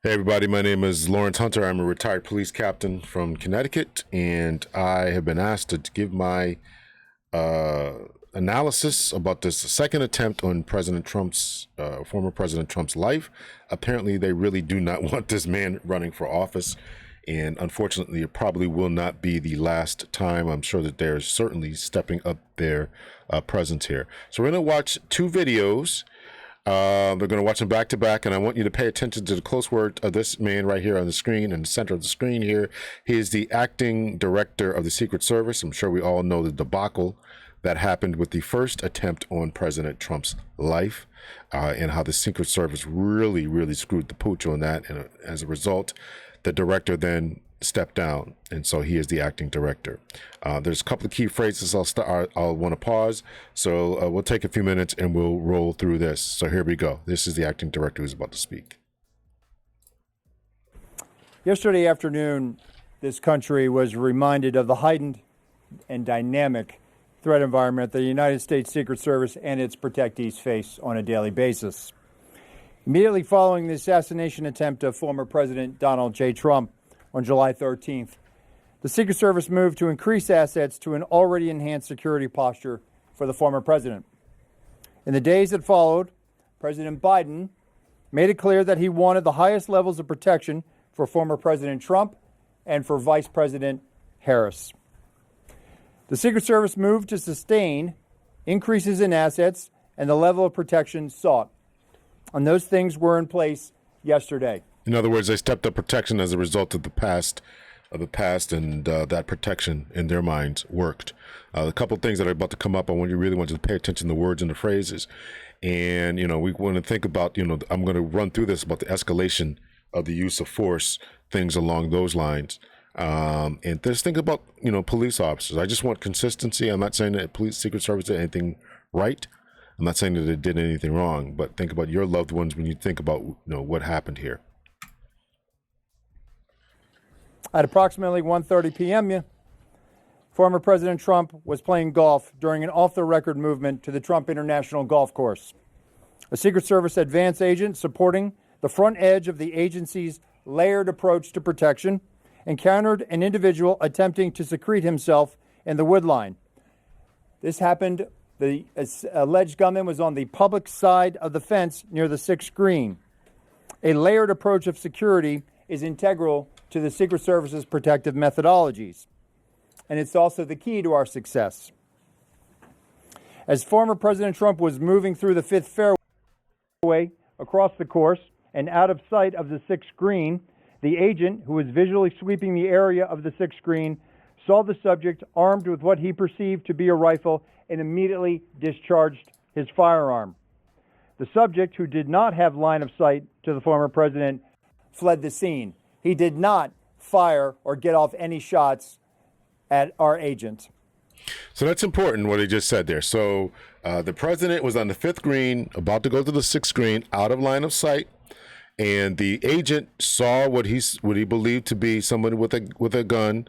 Hey everybody, my name is Lawrence Hunter. I'm a retired police captain from Connecticut, and I have been asked to give my analysis about this second attempt on President Trump's, former President Trump's life. Apparently, they really do not want this man running for office, and unfortunately, it probably will not be the last time. I'm sure that they're certainly stepping up their presence here. So we're going to watch two videos. They're going to watch them back to back, and I want you to pay attention to the close word of this man right here on the screen, in the center of the screen here. He is the acting director of the Secret Service. I'm sure we all know the debacle that happened with the first attempt on President Trump's life, and how the Secret Service really screwed the pooch on that. And as a result, the director then stepped down, and so he is the acting director. There's a couple of key phrases I'll want to pause, so we'll take a few minutes and we'll roll through this. So here we go. This is the acting director who's about to speak. Yesterday afternoon, this country was reminded of the heightened and dynamic threat environment the United States Secret Service and its protectees face on a daily basis. Immediately following the assassination attempt of former President Donald J. Trump on July 13th, the Secret Service moved to increase assets to an already enhanced security posture for the former president. In the days that followed, President Biden made it clear that he wanted the highest levels of protection for former President Trump and for Vice President Harris. The Secret Service moved to sustain increases in assets and the level of protection sought. And those things were in place yesterday. In other words, they stepped up protection as a result of the past, and that protection in their minds worked. A couple of things that are about to come up, I really want you to pay attention to the words and the phrases. And, we want to think about, I'm going to run through this about the escalation of the use of force, things along those lines. And just think about, police officers. I just want consistency. I'm not saying that police Secret Service did anything right. I'm not saying that they did anything wrong, but think about your loved ones when you think about, what happened here. At approximately 1:30 p.m., former President Trump was playing golf during an off-the-record movement to the Trump International Golf Course. A Secret Service advance agent supporting the front edge of the agency's layered approach to protection encountered an individual attempting to secrete himself in the woodline. This happened, the alleged gunman was on the public side of the fence near the sixth green. A layered approach of security is integral to the Secret Service's protective methodologies, and it's also the key to our success. As former President Trump was moving through the fifth fairway across the course and out of sight of the sixth green, the agent, who was visually sweeping the area of the sixth green, saw the subject armed with what he perceived to be a rifle and immediately discharged his firearm. The subject, who did not have line of sight to the former president, fled the scene. He did not fire or get off any shots at our agent. So that's important what he just said there. So the president was on the fifth green, about to go to the sixth green, out of line of sight, and the agent saw what he believed to be somebody with a gun,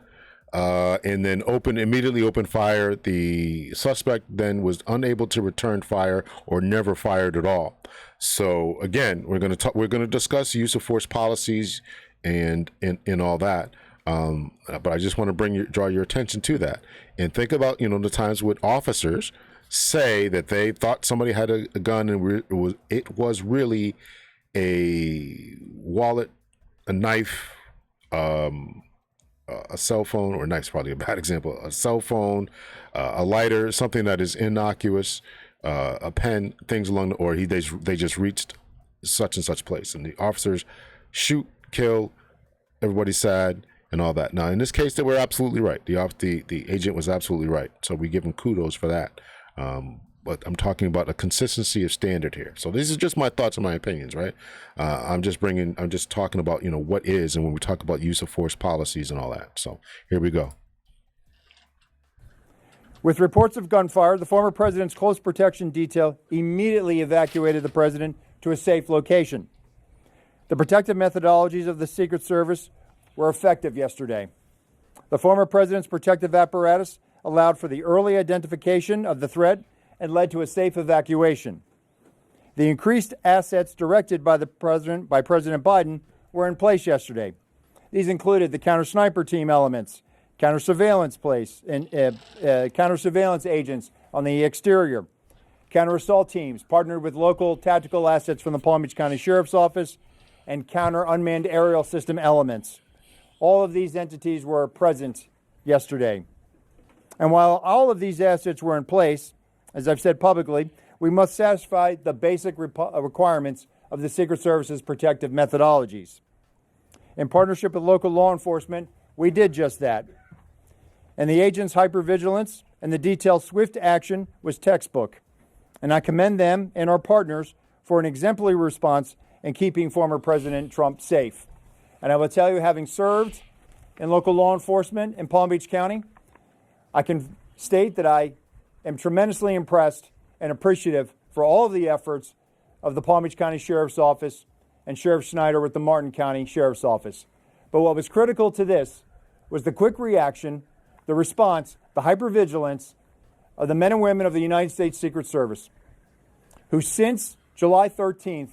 and then immediately opened fire. The suspect then was unable to return fire or never fired at all. So again, we're going to discuss use of force policies and all that. But I just want to draw your attention to that, and think about, the times when officers say that they thought somebody had a gun and it was really a wallet, a knife, a cell phone, or knife's probably a bad example, a cell phone, a lighter, something that is innocuous, a pen, things along, they just reached such and such place, and the officers shoot, kill, everybody's sad, and all that. Now, in this case, they were absolutely right. The agent was absolutely right. So we give him kudos for that. But I'm talking about a consistency of standard here. So these are just my thoughts and my opinions, right? I'm just talking about, what is, and when we talk about use of force policies and all that. So here we go. With reports of gunfire, the former president's close protection detail immediately evacuated the president to a safe location. The protective methodologies of the Secret Service were effective yesterday. The former president's protective apparatus allowed for the early identification of the threat and led to a safe evacuation. The increased assets directed by President Biden were in place yesterday. These included the counter-sniper team elements, counter-surveillance agents on the exterior, counter-assault teams partnered with local tactical assets from the Palm Beach County Sheriff's Office, and counter-unmanned aerial system elements. All of these entities were present yesterday. And while all of these assets were in place, as I've said publicly, we must satisfy the basic requirements of the Secret Service's protective methodologies. In partnership with local law enforcement, we did just that. And the agents' hypervigilance and the detailed swift action was textbook. And I commend them and our partners for an exemplary response in keeping former President Trump safe. And I will tell you, having served in local law enforcement in Palm Beach County, I can state that I am tremendously impressed and appreciative for all of the efforts of the Palm Beach County Sheriff's Office and Sheriff Schneider with the Martin County Sheriff's Office. But what was critical to this was the quick reaction, the response, the hypervigilance of the men and women of the United States Secret Service, who since July 13th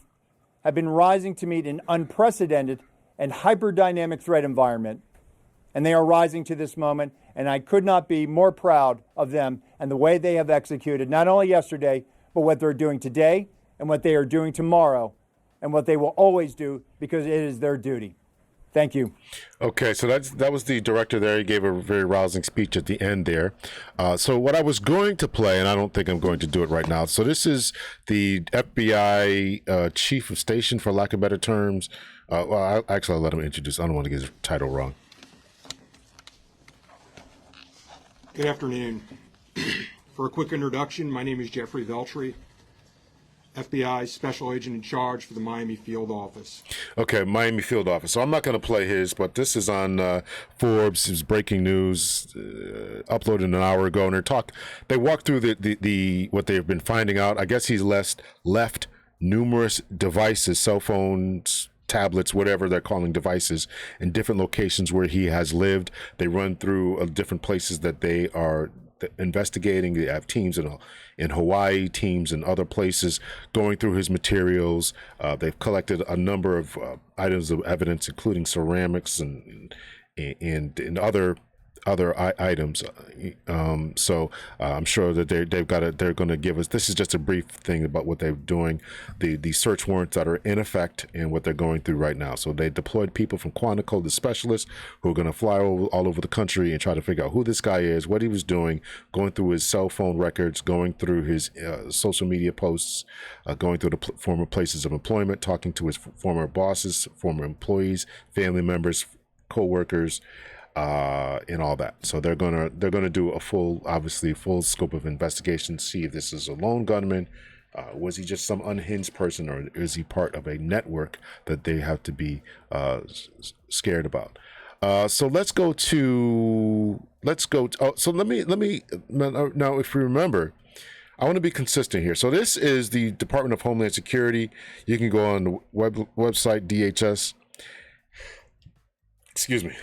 have been rising to meet an unprecedented and hyper-dynamic threat environment. And they are rising to this moment, and I could not be more proud of them and the way they have executed, not only yesterday, but what they're doing today and what they are doing tomorrow and what they will always do because it is their duty. Thank you. Okay, so that was the director there. He gave a very rousing speech at the end there. So what I was going to play, and I don't think I'm going to do it right now. So this is the FBI chief of station, for lack of better terms. I'll let him introduce. I don't want to get his title wrong. Good afternoon. For a quick introduction, my name is Jeffrey Veltri, FBI Special Agent in charge for the Miami Field Office. Okay, Miami Field Office. So I'm not going to play his, but this is on Forbes. It's breaking news, uploaded an hour ago, and they walk through the what they've been finding out. I guess he's left numerous devices, cell phones, tablets, whatever they're calling devices, in different locations where he has lived. They run through different places that they are investigating. They have teams in Hawaii, teams in other places going through his materials. They've collected a number of items of evidence, including ceramics and other items. So I'm sure that they're going to give us. This is just a brief thing about what they're doing, the search warrants that are in effect and what they're going through right now. So they deployed people from Quantico, the specialists, who are going to fly all over the country and try to figure out who this guy is, what he was doing, going through his cell phone records, going through his social media posts, going through the former places of employment, talking to his former bosses, former employees, family members, co-workers, and all that. So they're gonna do a full scope of investigation, see if this is a lone gunman, was he just some unhinged person, or is he part of a network that they have to be scared about. So let's go. So let me now, if we remember, I want to be consistent here. So this is the Department of Homeland Security. You can go on the website DHS. Excuse me.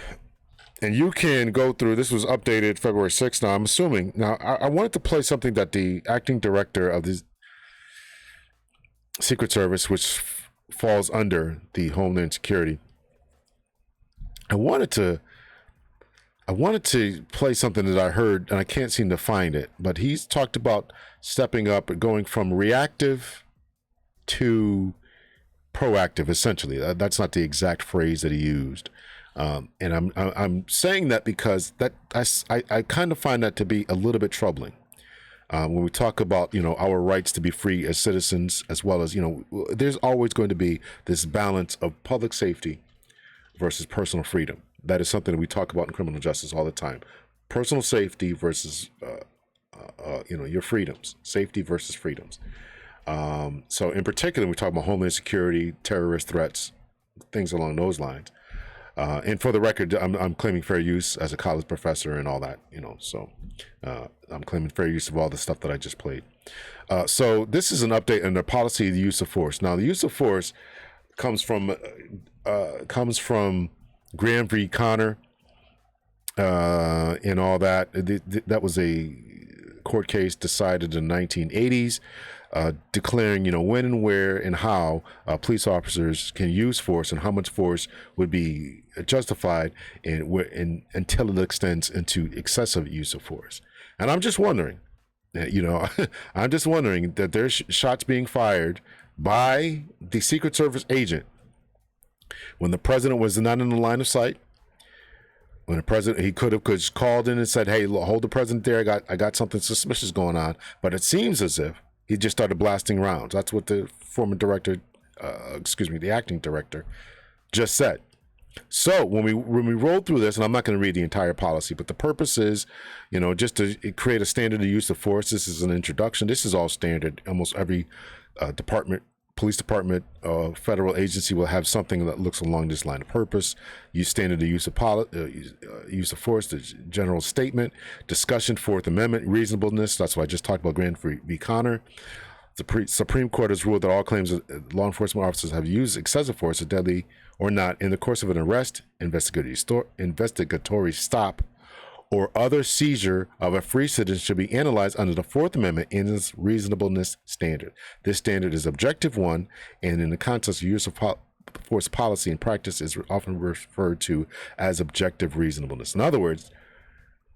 And you can go through, this was updated February 6th. Now, I'm assuming, I wanted to play something that the acting director of the Secret Service, which falls under the Homeland Security, I wanted to play something that I heard, and I can't seem to find it, but he's talked about stepping up and going from reactive to proactive, essentially. That's not the exact phrase that he used. And I'm saying that because I kind of find that to be a little bit troubling. When we talk about, our rights to be free as citizens, as well as, there's always going to be this balance of public safety versus personal freedom. That is something that we talk about in criminal justice all the time. Personal safety versus, your freedoms, safety versus freedoms. So in particular, we talk about homeland security, terrorist threats, things along those lines. And for the record, I'm claiming fair use as a college professor and all that, so I'm claiming fair use of all the stuff that I just played. So this is an update on the policy of the use of force. Now, the use of force comes from Graham v. Connor and all that. That was a court case decided in the 1980s, declaring, when and where and how police officers can use force and how much force would be justified until it extends into excessive use of force. And I'm just wondering, I'm just wondering that there's shots being fired by the Secret Service agent when the president was not in the line of sight. When the president, he could have just called in and said, "Hey, hold the president there. I got something suspicious going on." But it seems as if he just started blasting rounds. That's what the former director, the acting director, just said. So when we roll through this, and I'm not going to read the entire policy, but the purpose is, just to create a standard of use of force. This is an introduction. This is all standard. Almost every police department, federal agency will have something that looks along this line of purpose. Use standard of use of force, the general statement, discussion, Fourth Amendment, reasonableness. That's what I just talked about, Graham v. Connor. The Supreme Court has ruled that all claims that law enforcement officers have used excessive force, or deadly or not, in the course of an arrest, investigatory stop, or other seizure of a free citizen should be analyzed under the Fourth Amendment in its reasonableness standard. This standard is objective one, and in the context of use of force policy and practice is often referred to as objective reasonableness. In other words,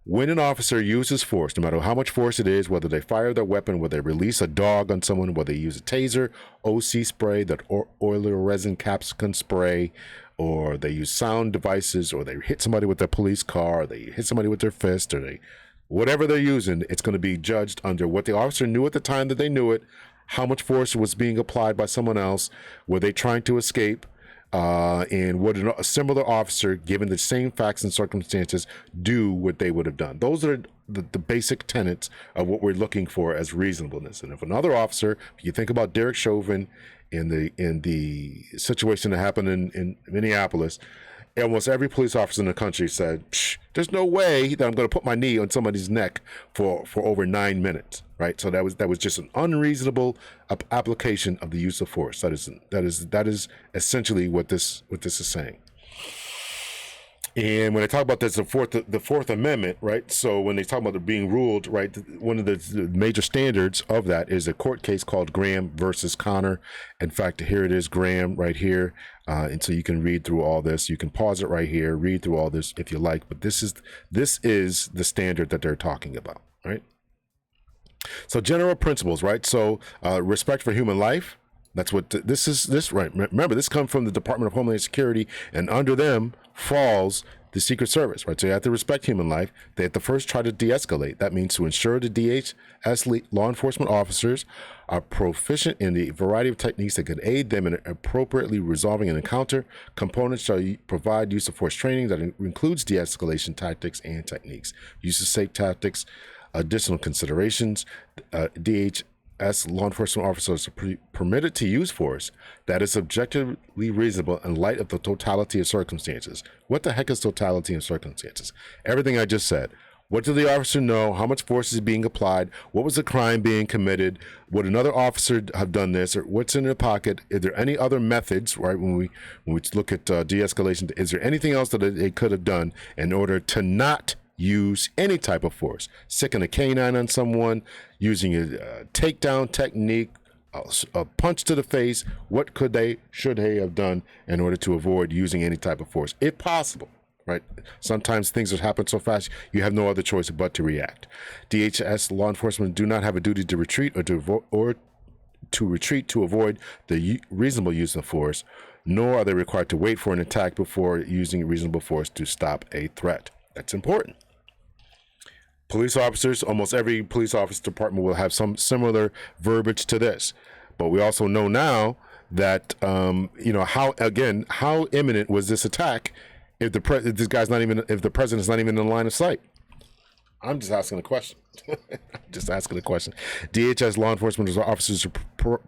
when an officer uses force, no matter how much force it is, whether they fire their weapon, whether they release a dog on someone, whether they use a taser, OC spray, that oil or resin capsicum spray, or they use sound devices, or they hit somebody with their police car, or they hit somebody with their fist, or whatever they're using, it's going to be judged under what the officer knew at the time that they knew it, how much force was being applied by someone else, were they trying to escape, and would a similar officer, given the same facts and circumstances, do what they would have done. Those are the basic tenets of what we're looking for as reasonableness. And if another officer, if you think about Derek Chauvin in the situation that happened in Minneapolis, almost every police officer in the country said, "There's no way that I'm going to put my knee on somebody's neck for over 9 minutes." Right. So that was just an unreasonable application of the use of force. That is essentially what this is saying. And when they talk about this, the Fourth Amendment, right? So when they talk about it being ruled, right, one of the major standards of that is a court case called Graham versus Connor. In fact, here it is, Graham, right here. And so you can read through all this. You can pause it right here, read through all this if you like. But this is the standard that they're talking about, right? So general principles, right? So respect for human life. That's what this is, right? Remember, this comes from the Department of Homeland Security, and under them falls the Secret Service, right? So you have to respect human life. They have to first try to de-escalate. That means to ensure the DHS law enforcement officers are proficient in the variety of techniques that can aid them in appropriately resolving an encounter. Components shall provide use of force training that includes de-escalation tactics and techniques. Use of safe tactics. Additional considerations, DHS law enforcement officers are permitted to use force that is objectively reasonable in light of the totality of circumstances. What the heck is totality of circumstances? Everything I just said. What did the officer know? How much force is being applied? What was the crime being committed? Would another officer have done this? Or what's in their pocket? Is there any other methods, right? When we look at de-escalation, is there anything else that they could have done in order to not use any type of force? Sicking a canine on someone, using a takedown technique, a punch to the face. What should they have done in order to avoid using any type of force, if possible, right? Sometimes things that happen so fast, you have no other choice but to react. DHS law enforcement do not have a duty to retreat or to retreat to avoid the reasonable use of force, nor are they required to wait for an attack before using reasonable force to stop a threat. That's important. Police officers, almost every police office department will have some similar verbiage to this. But we also know now that, how imminent was this attack if the president's not even in the line of sight? I'm just asking a question. DHS law enforcement officers are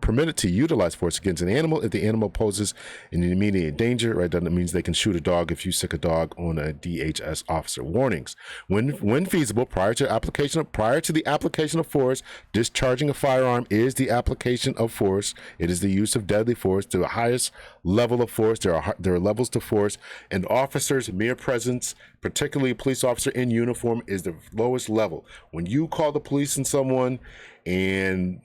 permitted to utilize force against an animal if the animal poses an immediate danger, right? That means they can shoot a dog if you sick a dog on a DHS officer. Warnings: when feasible, prior to the application of force, discharging a firearm is the application of force. It is the use of deadly force to the highest level of force. There are levels to force, and officers' mere presence, particularly a police officer in uniform, is the lowest level. When you you call the police on someone, and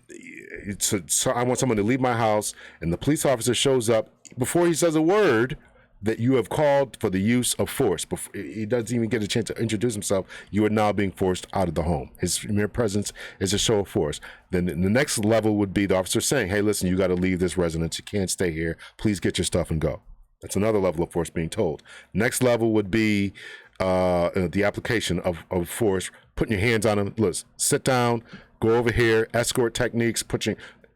so I want someone to leave my house, and the police officer shows up before he says a word, that you have called for the use of force. Before he doesn't even get a chance to introduce himself, you are now being forced out of the home. His mere presence is a show of force. Then the next level would be the officer saying, hey, listen, you got to leave this residence. You can't stay here. Please get your stuff and go. That's another level of force being told. Next level would be the application of force, putting your hands on him. Listen, sit down, go over here, escort techniques,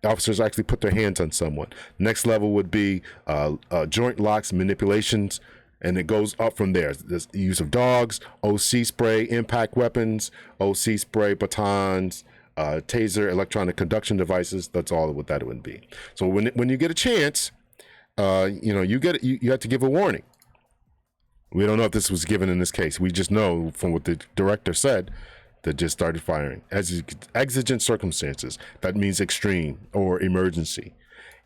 officers actually put their hands on someone. Next level would be joint locks, manipulations, and it goes up from there. There's the use of dogs, OC spray, impact weapons, OC spray, batons, taser, electronic conduction devices. That's all what that would be. So when you get a chance, you have to give a warning. We don't know if this was given in this case. We just know from what the director said that just started firing. As exigent circumstances, that means extreme or emergency.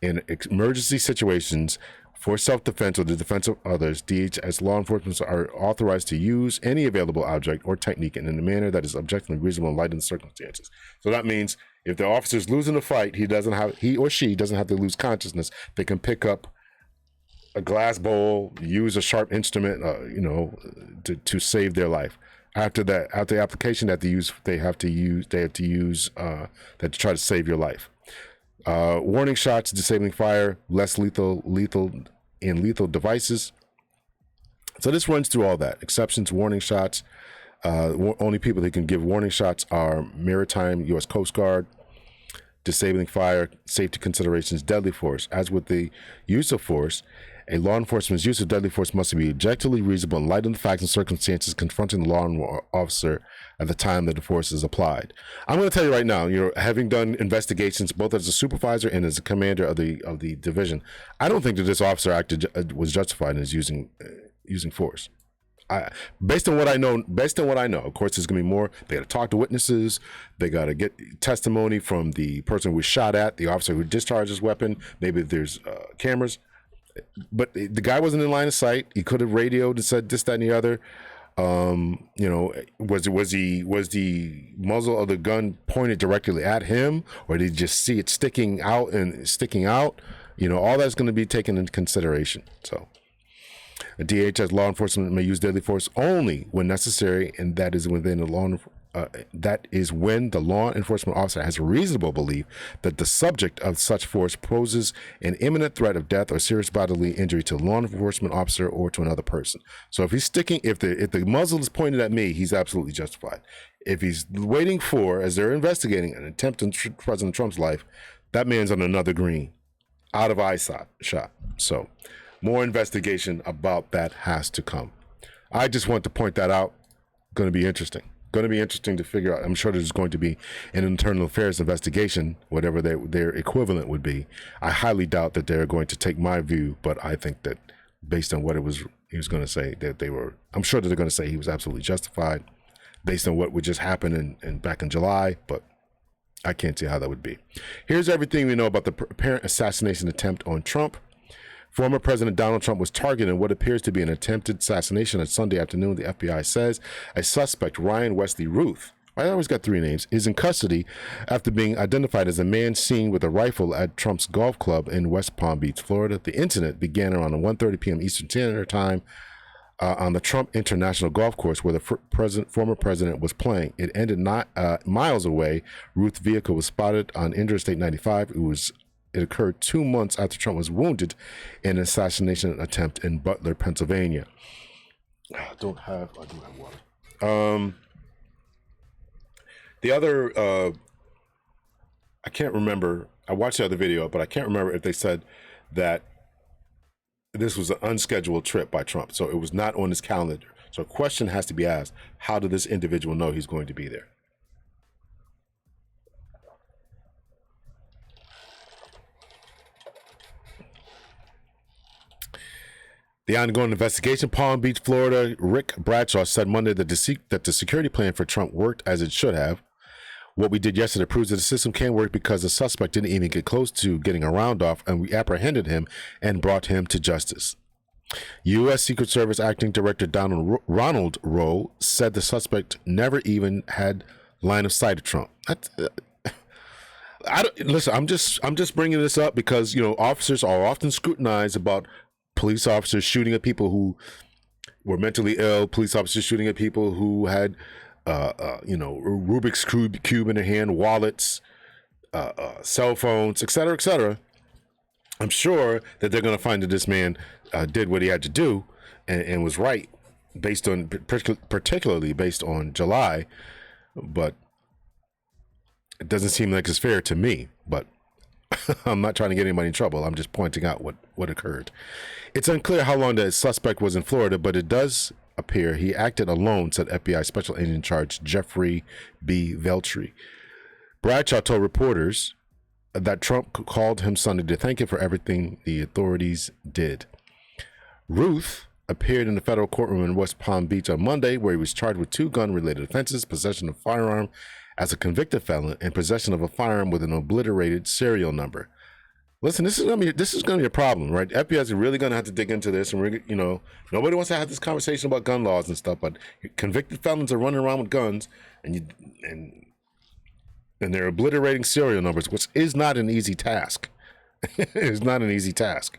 In emergency situations, for self-defense or the defense of others, DHS law enforcement are authorized to use any available object or technique in a manner that is objectively reasonable in light of the circumstances. So that means if the officer's losing a fight, he or she doesn't have to lose consciousness. They can pick up a glass bowl, use a sharp instrument, to save their life. After the application that they have to use that to try to save your life. Warning shots, disabling fire, less lethal devices. So this runs through all that. Exceptions, warning shots. Only people that can give warning shots are maritime, U.S. Coast Guard, disabling fire, safety considerations, deadly force. As with the use of force, a law enforcement's use of deadly force must be objectively reasonable in light of the facts and circumstances confronting the law officer at the time that the force is applied. I'm going to tell you right now, having done investigations both as a supervisor and as a commander of the division, I don't think that this officer was justified in his using force. Based on what I know, of course, there's going to be more. They got to talk to witnesses. They got to get testimony from the person who was shot at, the officer who discharged his weapon. Maybe there's cameras. But the guy wasn't in line of sight. He could have radioed and said this, that, and the other. Was the muzzle of the gun pointed directly at him, or did he just see it sticking out? All that's going to be taken into consideration. So, a DHS law enforcement may use deadly force only when necessary, and that is when the law enforcement officer has a reasonable belief that the subject of such force poses an imminent threat of death or serious bodily injury to the law enforcement officer or to another person. So if the muzzle is pointed at me, he's absolutely justified. If he's waiting for, as they're investigating, an attempt on President Trump's life, that man's on another green, out of eyesight shot. So more investigation about that has to come. I just want to point that out. Going to be interesting. Going to be interesting to figure out. I'm sure there's going to be an internal affairs investigation, whatever their equivalent would be. I highly doubt that they're going to take my view, but I think that based on what he was going to say, I'm sure that they're going to say he was absolutely justified based on what would just happen back in July, but I can't see how that would be. Here's everything we know about the apparent assassination attempt on Trump. Former President Donald Trump was targeted in what appears to be an attempted assassination on Sunday afternoon, the FBI says. A suspect, Ryan Wesley Ruth, I always got three names, is in custody after being identified as a man seen with a rifle at Trump's golf club in West Palm Beach, Florida. The incident began around 1:30 p.m. Eastern Standard Time on the Trump International Golf Course where the former president was playing. It ended miles away. Ruth's vehicle was spotted on Interstate 95. It occurred 2 months after Trump was wounded in an assassination attempt in Butler, Pennsylvania. I do have water. The other, I can't remember. I watched the other video, but I can't remember if they said that this was an unscheduled trip by Trump. So it was not on his calendar. So a question has to be asked. How did this individual know he's going to be there? The ongoing investigation, Palm Beach, Florida. Rick Bradshaw said Monday that the security plan for Trump worked as it should have. What we did yesterday proves that the system can work because the suspect didn't even get close to getting a round off, and we apprehended him and brought him to justice. U.S. Secret Service Acting Director Ronald Rowe said the suspect never even had line of sight of Trump. I don't, listen. I'm just bringing this up because officers are often scrutinized about police officers shooting at people who were mentally ill. Police officers shooting at people who had Rubik's cube in their hand, wallets, cell phones, etc., etc. I'm sure that they're going to find that this man did what he had to do and was right, particularly based on July, but it doesn't seem like it's fair to me. But I'm not trying to get anybody in trouble. I'm just pointing out what occurred. It's unclear how long the suspect was in Florida, but it does appear he acted alone, said FBI Special Agent in Charge Jeffrey B. Veltri. Bradshaw told reporters that Trump called him Sunday to thank him for everything the authorities did. Ruth appeared in the federal courtroom in West Palm Beach on Monday, where he was charged with 2 gun-related offenses: possession of a firearm as a convicted felon and possession of a firearm with an obliterated serial number. Listen, this is gonna be a problem, right? FBI is really gonna have to dig into this, and nobody wants to have this conversation about gun laws and stuff. But convicted felons are running around with guns, and they're obliterating serial numbers, which is not an easy task. It's not an easy task.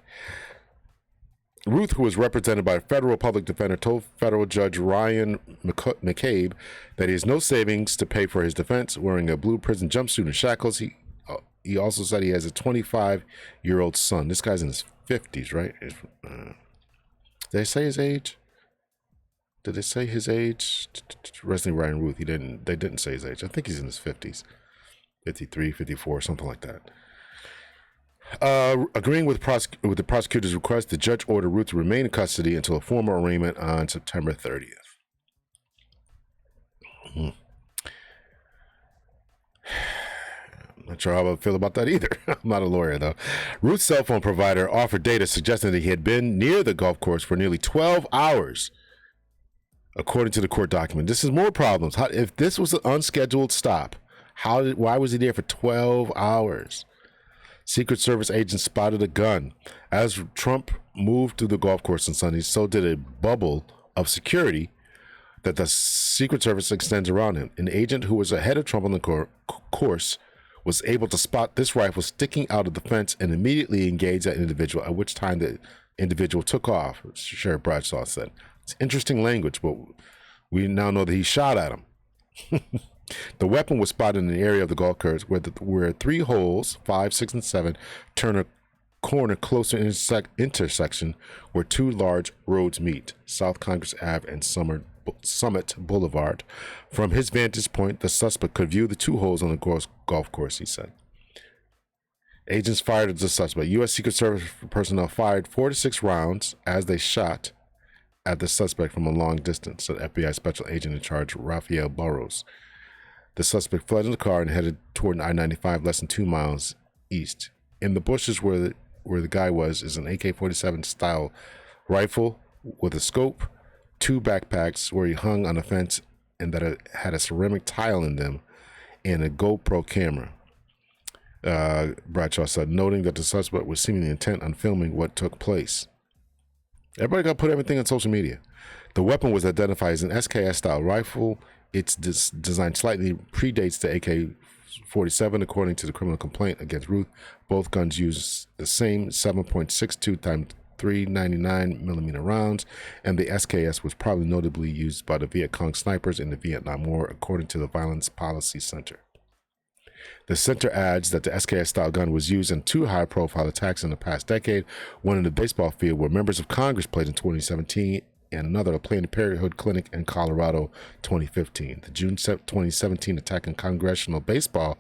Ruth, who was represented by a federal public defender, told federal judge Ryan McCabe that he has no savings to pay for his defense. Wearing a blue prison jumpsuit and shackles, he also said he has a 25-year-old son. This guy's in his 50s, right? Did they say his age? Did they say his age? Wrestling Ryan Ruth, they didn't say his age. I think he's in his 50s. 53, 54, something like that. Agreeing with the prosecutor's request, the judge ordered Ruth to remain in custody until a formal arraignment on September 30th. I'm not sure how I feel about that either. I'm not a lawyer, though. Ruth's cell phone provider offered data suggesting that he had been near the golf course for nearly 12 hours, according to the court document. This is more problems. If this was an unscheduled stop, why was he there for 12 hours? Secret Service agents spotted a gun. As Trump moved through the golf course on Sunday, so did a bubble of security that the Secret Service extends around him. An agent who was ahead of Trump on the course was able to spot this rifle sticking out of the fence and immediately engage that individual, at which time the individual took off, Sheriff Bradshaw said. It's interesting language, but we now know that he shot at him. The weapon was spotted in the area of the golf course where 3 holes, 5, 6, and 7, turn a corner close to intersection where 2 large roads meet, South Congress Ave and Summit Boulevard. From his vantage point, the suspect could view the 2 holes on the golf course, he said. Agents fired at the suspect. U.S. Secret Service personnel fired 4 to 6 rounds as they shot at the suspect from a long distance, said FBI Special Agent in Charge Raphael Burrows. The suspect fled in the car and headed toward I-95 less than 2 miles east. In the bushes where the guy was is an AK-47 style rifle with a scope, 2 backpacks where he hung on a fence and that had a ceramic tile in them, and a GoPro camera. Bradshaw said, noting that the suspect was seemingly intent on filming what took place. Everybody got to put everything on social media. The weapon was identified as an SKS style rifle. Its design slightly predates the AK-47, according to the criminal complaint against Ruth. Both guns use the same 7.62 x 399 millimeter rounds, and the SKS was probably notably used by the Viet Cong snipers in the Vietnam War, according to the Violence Policy Center. The center adds that the SKS-style gun was used in 2 high-profile attacks in the past decade, one in the baseball field where members of Congress played in 2017, and another, a Planned Parenthood clinic in Colorado, 2015. The June 2017 attack in congressional baseball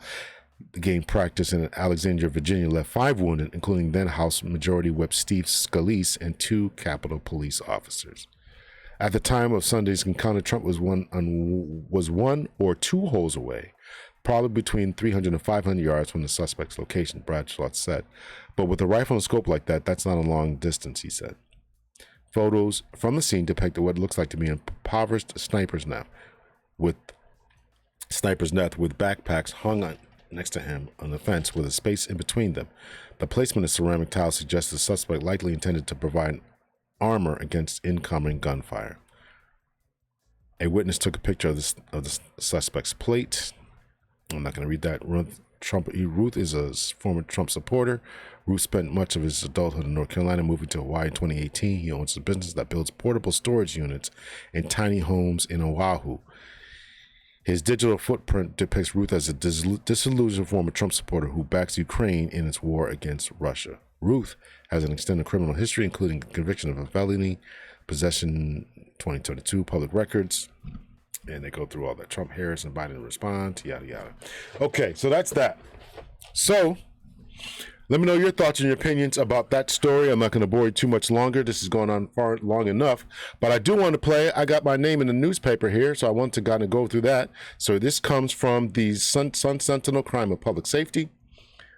game practice in Alexandria, Virginia, left 5 wounded, including then House Majority Whip Steve Scalise and 2 Capitol Police officers. At the time of Sunday's encounter, Trump was 1 or 2 holes away, probably between 300 and 500 yards from the suspect's location, Bradshaw said. But with a rifle and scope like that, that's not a long distance, he said. Photos from the scene depicted what looks like to be an impoverished sniper's nest with backpacks hung on next to him on the fence with a space in between them. The placement of ceramic tiles suggests the suspect likely intended to provide armor against incoming gunfire. A witness took a picture of the suspect's plate. I'm not going to read that. Ruth is a former Trump supporter. Ruth spent much of his adulthood in North Carolina, moving to Hawaii in 2018. He owns a business that builds portable storage units in tiny homes in Oahu. His digital footprint depicts Ruth as a disillusioned former Trump supporter who backs Ukraine in its war against Russia. Ruth has an extended criminal history, including conviction of a felony, possession 2022, public records, and they go through all that. Trump, Harris, and Biden respond, yada, yada. Okay, so that's that. So let me know your thoughts and your opinions about that story. I'm not going to bore you too much longer. This is going on far long enough, but I do want to play. I got my name in the newspaper here, so I want to kind of go through that. So this comes from the Sun Sentinel, Crime of Public Safety.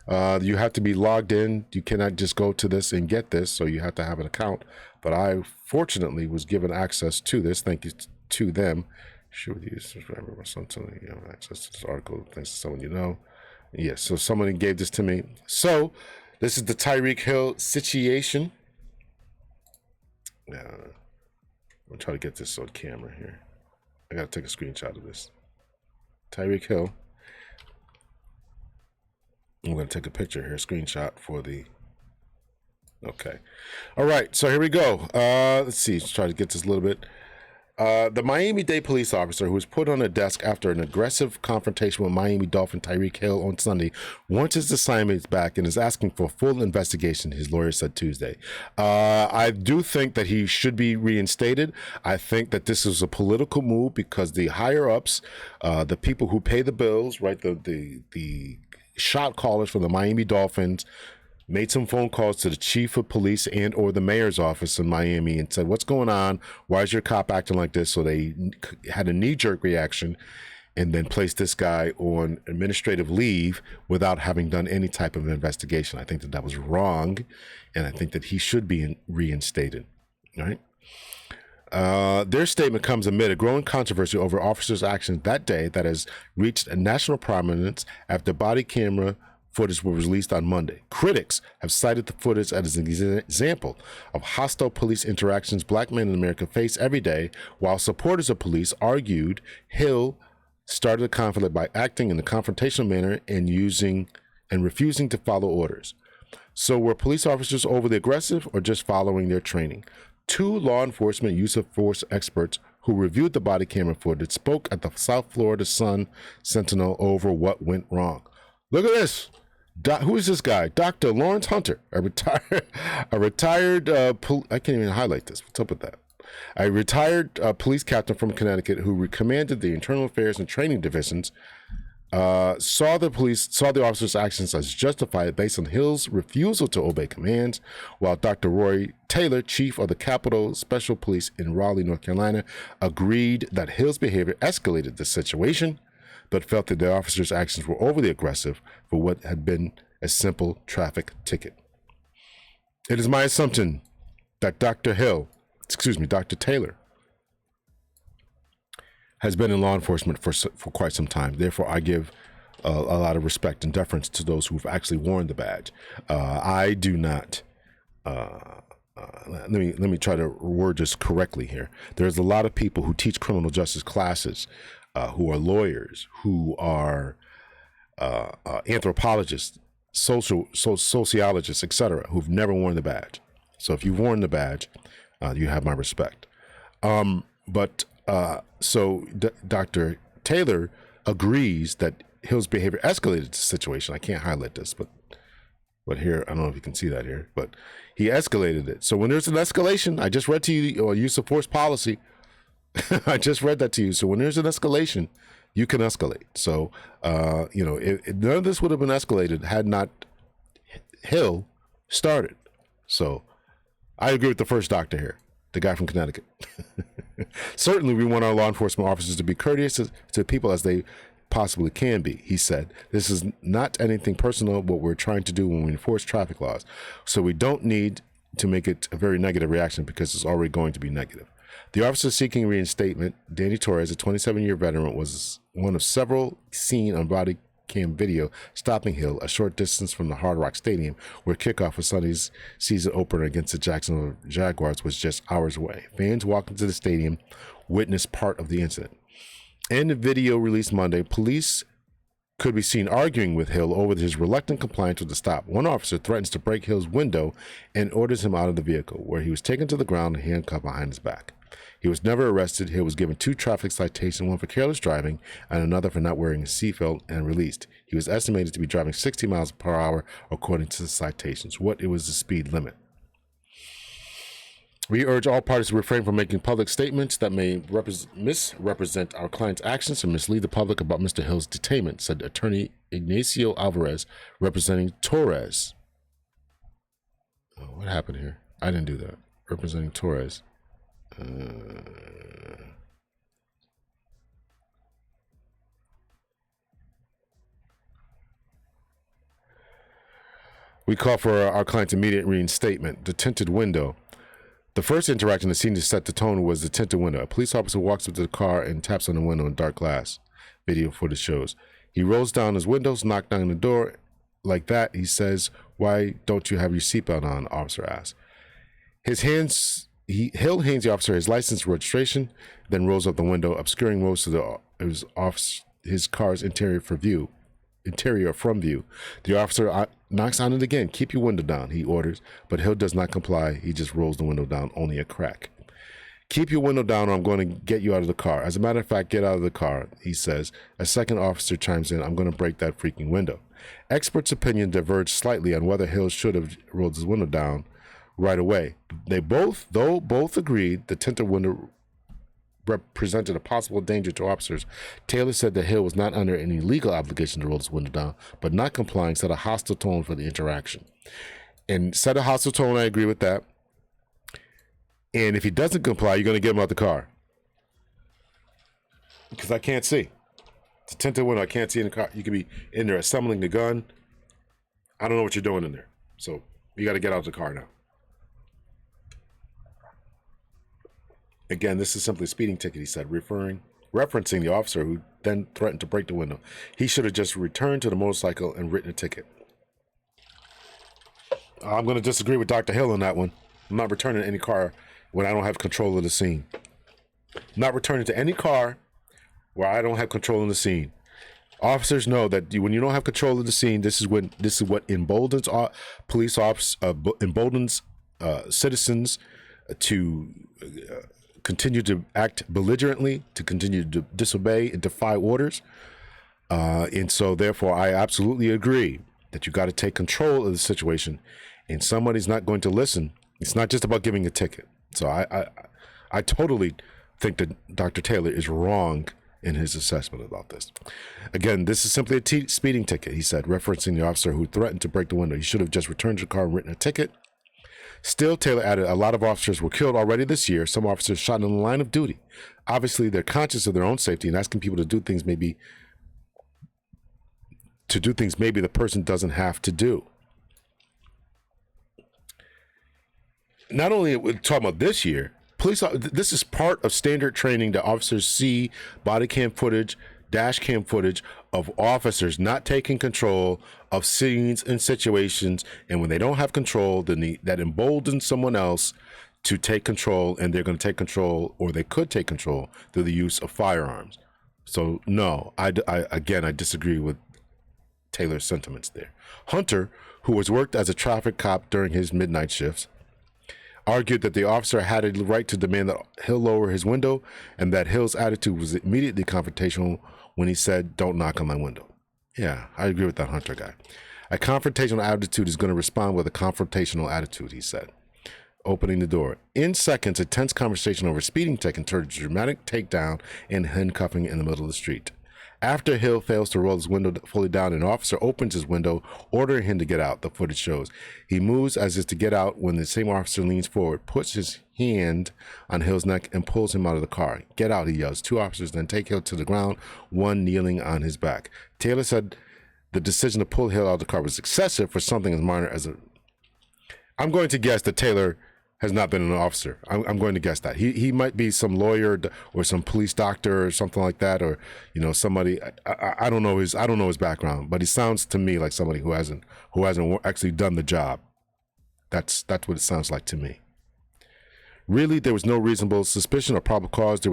You have to be logged in. You cannot just go to this and get this, so you have to have an account. But I fortunately was given access to this. Thank you to them. Should you subscribe or something? You have access to this article thanks to someone you know. Yes, so someone gave this to me. So this is the Tyreek Hill situation. I'm trying to get this on camera here. I got to take a screenshot of this. Tyreek Hill. I'm going to take a picture here, screenshot for the. Okay. All right, so here we go. Let's see. Let's try to get this a little bit. The Miami-Dade police officer who was put on a desk after an aggressive confrontation with Miami Dolphin Tyreek Hill on Sunday wants his assignments back and is asking for a full investigation, his lawyer said Tuesday. I do think that he should be reinstated. I think that this is a political move because the higher-ups, the people who pay the bills, right, the shot callers for the Miami Dolphins, made some phone calls to the chief of police and or the mayor's office in Miami and said, what's going on? Why is your cop acting like this? So they had a knee-jerk reaction and then placed this guy on administrative leave without having done any type of investigation. I think that was wrong, and I think that he should be reinstated, right? Their statement comes amid a growing controversy over officers' actions that day that has reached a national prominence after body camera footage was released on Monday. Critics have cited the footage as an example of hostile police interactions Black men in America face every day, while supporters of police argued Hill started the conflict by acting in a confrontational manner and refusing to follow orders. So were police officers overly aggressive or just following their training? Two law enforcement use of force experts who reviewed the body camera footage spoke at the South Florida Sun Sentinel over what went wrong. Look at this. Who is this guy? Dr. Lawrence Hunter, a retired I can't even highlight this. What's up with that? A retired police captain from Connecticut who commanded the Internal Affairs and Training Divisions, saw the officer's actions as justified based on Hill's refusal to obey commands, while Dr. Roy Taylor, chief of the Capitol Special Police in Raleigh, North Carolina, agreed that Hill's behavior escalated the situation, but felt that the officer's actions were overly aggressive for what had been a simple traffic ticket. It is my assumption that Dr. Taylor has been in law enforcement for quite some time. Therefore, I give a lot of respect and deference to those who've actually worn the badge. I do not. Let me try to word this correctly here. There's a lot of people who teach criminal justice classes, who are lawyers, who are anthropologists, sociologists, etc., who've never worn the badge. So if you've worn the badge, you have my respect. So Dr. Taylor agrees that Hill's behavior escalated the situation. I can't highlight this, but here, I don't know if you can see that here, but he escalated it. So when there's an escalation, I just read to you use of force policy. I just read that to you. So when there's an escalation, you can escalate. So, none of this would have been escalated had not Hill started. So I agree with the first doctor here, the guy from Connecticut. Certainly, we want our law enforcement officers to be courteous to people as they possibly can be, he said. This is not anything personal, what we're trying to do when we enforce traffic laws. So we don't need to make it a very negative reaction because it's already going to be negative. The officer seeking reinstatement, Danny Torres, a 27-year veteran, was one of several seen on body cam video stopping Hill a short distance from the Hard Rock Stadium, where kickoff for Sunday's season opener against the Jacksonville Jaguars was just hours away. Fans walking to the stadium witnessed part of the incident. In the video released Monday, police could be seen arguing with Hill over his reluctant compliance with the stop. One officer threatens to break Hill's window and orders him out of the vehicle, where he was taken to the ground and handcuffed behind his back. He was never arrested. Hill was given 2 traffic citations, one for careless driving and another for not wearing a seatbelt, and released. He was estimated to be driving 60 miles per hour according to the citations. What was the speed limit? We urge all parties to refrain from making public statements that may misrepresent our client's actions and mislead the public about Mr. Hill's detainment, said attorney Ignacio Alvarez, representing Torres. Oh, what happened here? I didn't do that. Representing Torres. We call for our client's immediate reinstatement. The tinted window. The first interaction the scene to set the tone was the tinted window. A police officer walks up to the car and taps on the window in dark glass. Video footage shows. He rolls down his windows, knocks down the door. Like that, he says, "Why don't you have your seatbelt on?" Officer asks. Hill hands the officer his license and registration, then rolls up the window, obscuring most of his car's interior from view. The officer knocks on it again. "Keep your window down," he orders, but Hill does not comply. He just rolls the window down, only a crack. "Keep your window down or I'm going to get you out of the car. As a matter of fact, get out of the car," he says. A second officer chimes in, "I'm going to break that freaking window." Experts' opinion diverged slightly on whether Hill should have rolled his window down right away. They both agreed the tinted window represented a possible danger to officers. Taylor said that Hill was not under any legal obligation to roll his window down, but not complying set a hostile tone for the interaction. And set a hostile tone, I agree with that. And if he doesn't comply, you're going to get him out the car. Because I can't see. It's a tinted window, I can't see in the car. You could be in there assembling the gun. I don't know what you're doing in there. So you got to get out of the car now. Again, this is simply a speeding ticket, he said, referencing the officer who then threatened to break the window. He should have just returned to the motorcycle and written a ticket. I'm going to disagree with Dr. Hill on that one. I'm not returning to any car when I don't have control of the scene. I'm not returning to any car where I don't have control of the scene. Officers know that when you don't have control of the scene, this is what emboldens police officers, emboldens citizens to continue to act belligerently, to continue to disobey and defy orders. And so therefore, I absolutely agree that you got to take control of the situation, and somebody's not going to listen. It's not just about giving a ticket. So I totally think that Dr. Taylor is wrong in his assessment about this. Again, this is simply a speeding ticket, he said, referencing the officer who threatened to break the window. He should have just returned to the car and written a ticket. Still, Taylor added, a lot of officers were killed already this year. Some officers shot in the line of duty. Obviously, they're conscious of their own safety and asking people to do things maybe the person doesn't have to do. Not only we're talking about this year, this is part of standard training that officers see body cam footage, dash cam footage of officers not taking control of scenes and situations, and when they don't have control, then that emboldens someone else to take control, and they're going to take control, or they could take control through the use of firearms. So no, I disagree with Taylor's sentiments there. Hunter, who has worked as a traffic cop during his midnight shifts, argued that the officer had a right to demand that Hill lower his window, and that Hill's attitude was immediately confrontational when he said, "Don't knock on my window." Yeah, I agree with that Hunter guy. A confrontational attitude is going to respond with a confrontational attitude, he said, opening the door. In seconds, a tense conversation over speeding ticket turned to a dramatic takedown and handcuffing in the middle of the street. After Hill fails to roll his window fully down, an officer opens his window, ordering him to get out, the footage shows. He moves as if to get out when the same officer leans forward, puts his hand on Hill's neck, and pulls him out of the car. "Get out," he yells. 2 officers then take Hill to the ground, one kneeling on his back. Taylor said the decision to pull Hill out of the car was excessive for something as minor as I'm going to guess that Taylor has not been an officer. I'm going to guess that he might be some lawyer or some police doctor or something like that, or somebody. I don't know his background, but he sounds to me like somebody who hasn't actually done the job. That's what it sounds like to me. Really, there was no reasonable suspicion or probable cause. There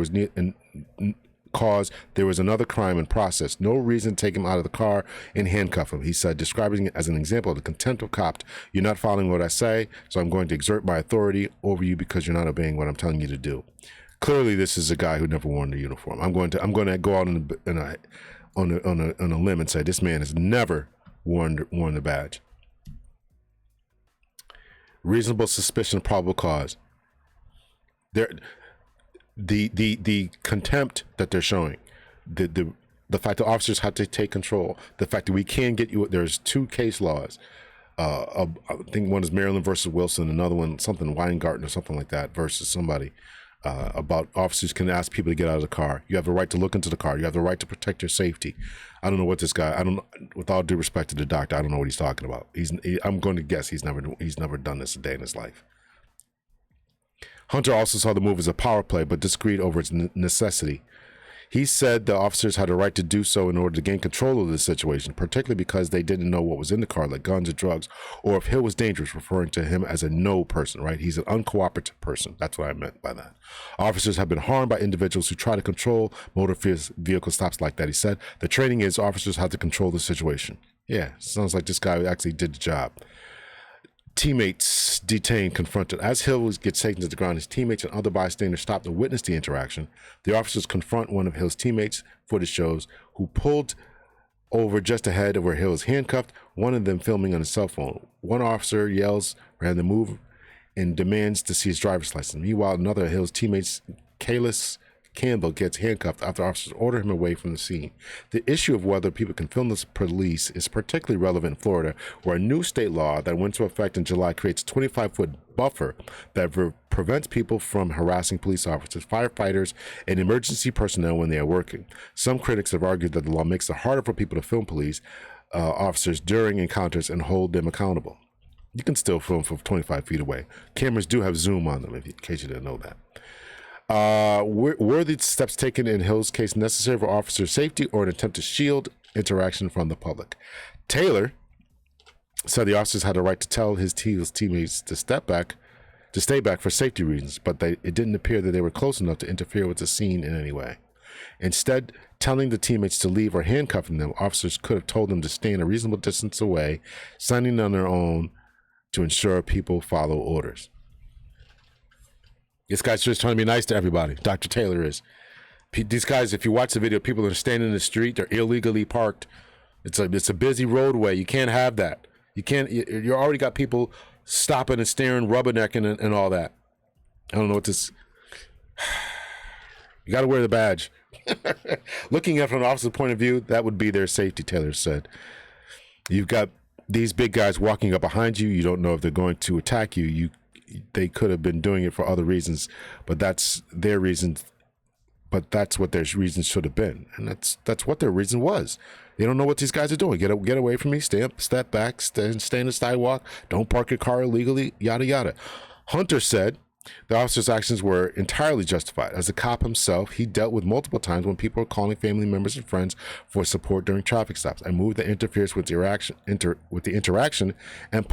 was another crime in process. No reason to take him out of the car and handcuff him, he said, describing it as an example of the contempt of cop. You're not following what I say, so I'm going to exert my authority over you because you're not obeying what I'm telling you to do. Clearly, this is a guy who never worn the uniform. I'm going to go out on a limb and say this man has never worn the badge. Reasonable suspicion, probable cause. The contempt that they're showing, the fact that officers had to take control, the fact that we can get you. There's 2 case laws. I think one is Maryland versus Wilson, another one something Weingarten or something like that versus somebody about officers can ask people to get out of the car. You have the right to look into the car. You have the right to protect your safety. I don't know what this guy. With all due respect to the doctor, I don't know what he's talking about. I'm going to guess he's never done this a day in his life. Hunter also saw the move as a power play, but disagreed over its necessity. He said the officers had a right to do so in order to gain control of the situation, particularly because they didn't know what was in the car, like guns or drugs, or if Hill was dangerous, referring to him as a no person, right? He's an uncooperative person. That's what I meant by that. Officers have been harmed by individuals who try to control motor vehicle stops like that, he said. The training is officers have to control the situation. Yeah, sounds like this guy actually did the job. Teammates detained, confronted. As Hill gets taken to the ground, his teammates and other bystanders stop to witness the interaction. The officers confront one of Hill's teammates, footage shows, who pulled over just ahead of where Hill is handcuffed, one of them filming on his cell phone. One officer yells for him to move and demands to see his driver's license. Meanwhile, another of Hill's teammates, Kalis Campbell, gets handcuffed after officers order him away from the scene. The issue of whether people can film the police is particularly relevant in Florida, where a new state law that went into effect in July creates a 25-foot buffer that prevents people from harassing police officers, firefighters, and emergency personnel when they are working. Some critics have argued that the law makes it harder for people to film police officers during encounters and hold them accountable. You can still film from 25 feet away. Cameras do have zoom on them, in case you didn't know that. Were the steps taken in Hill's case necessary for officer safety or an attempt to shield interaction from the public? Taylor said the officers had a right to tell his teammates to stay back for safety reasons, but it didn't appear that they were close enough to interfere with the scene in any way. Instead, telling the teammates to leave or handcuffing them, officers could have told them to stay in a reasonable distance away, signing on their own to ensure people follow orders. This guy's just trying to be nice to everybody. Dr. Taylor is. These guys, if you watch the video, people are standing in the street. They're illegally parked. It's a busy roadway. You can't have that. You already got people stopping and staring, rubbernecking and all that. I don't know what this. You got to wear the badge. Looking at it from an officer's point of view, that would be their safety, Taylor said. You've got these big guys walking up behind you. You don't know if they're going to attack you. They could have been doing it for other reasons, but that's their reasons. But that's what their reasons should have been, and that's what their reason was. They don't know what these guys are doing. Get away from me. Step back. Stay in the sidewalk. Don't park your car illegally. Yada yada. Hunter said the officer's actions were entirely justified. As a cop himself, he dealt with multiple times when people were calling family members and friends for support during traffic stops, a move that interferes with the interaction and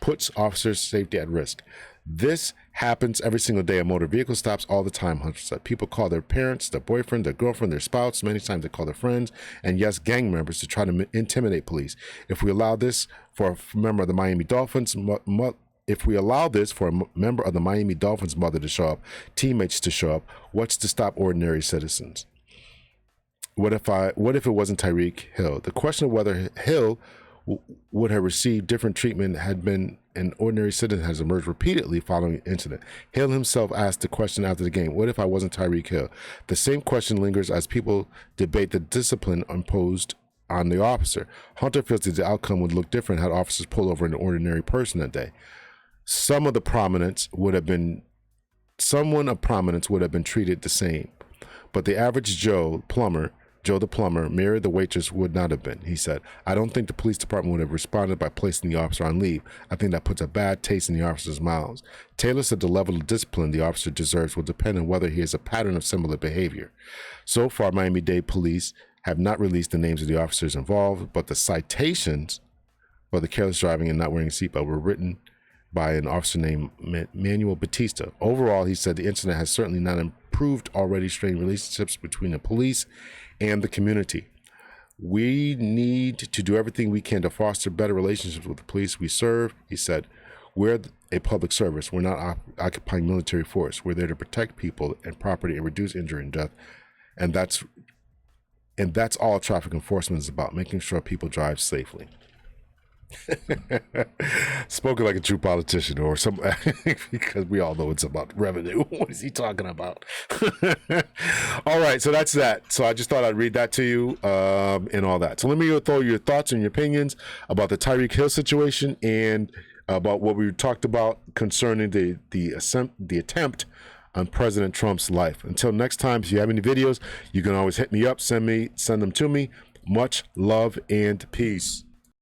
puts officers' safety at risk. This happens every single day at motor vehicle stops all the time, Hunter said. People call their parents, their boyfriend, their girlfriend, their spouse. Many times they call their friends and, yes, gang members to try to intimidate police. If we allow this for a member of the Miami Dolphins, mother to show up, teammates to show up, what's to stop ordinary citizens? What if it wasn't Tyreek Hill? The question of whether Hill would have received different treatment had been an ordinary citizen has emerged repeatedly following the incident. Hill himself asked the question after the game, what if I wasn't Tyreek Hill? The same question lingers as people debate the discipline imposed on the officer. Hunter feels that the outcome would look different had officers pulled over an ordinary person that day. Someone of prominence would have been treated the same, but the average Joe plumber Joe the plumber, Mary the waitress would not have been. He said, I don't think the police department would have responded by placing the officer on leave. I think that puts a bad taste in the officer's mouths. Taylor said the level of discipline the officer deserves will depend on whether he has a pattern of similar behavior. So far, Miami-Dade police have not released the names of the officers involved, but the citations for the careless driving and not wearing a seatbelt were written by an officer named Manuel Batista. Overall, he said the incident has certainly not improved already strained relationships between the police and the community. We need to do everything we can to foster better relationships with the police we serve, he said. We're a public service. We're not occupying military force. We're there to protect people and property and reduce injury and death. And that's all traffic enforcement is about, making sure people drive safely. Spoken like a true politician, or some, because we all know it's about revenue. What is he talking about? All right, so that's that. So I just thought I'd read that to you, and all that. So let me throw your thoughts and your opinions about the Tyreek Hill situation and about what we talked about concerning the attempt on President Trump's life. Until next time, if you have any videos, you can always hit me up, send them to me. Much love and peace.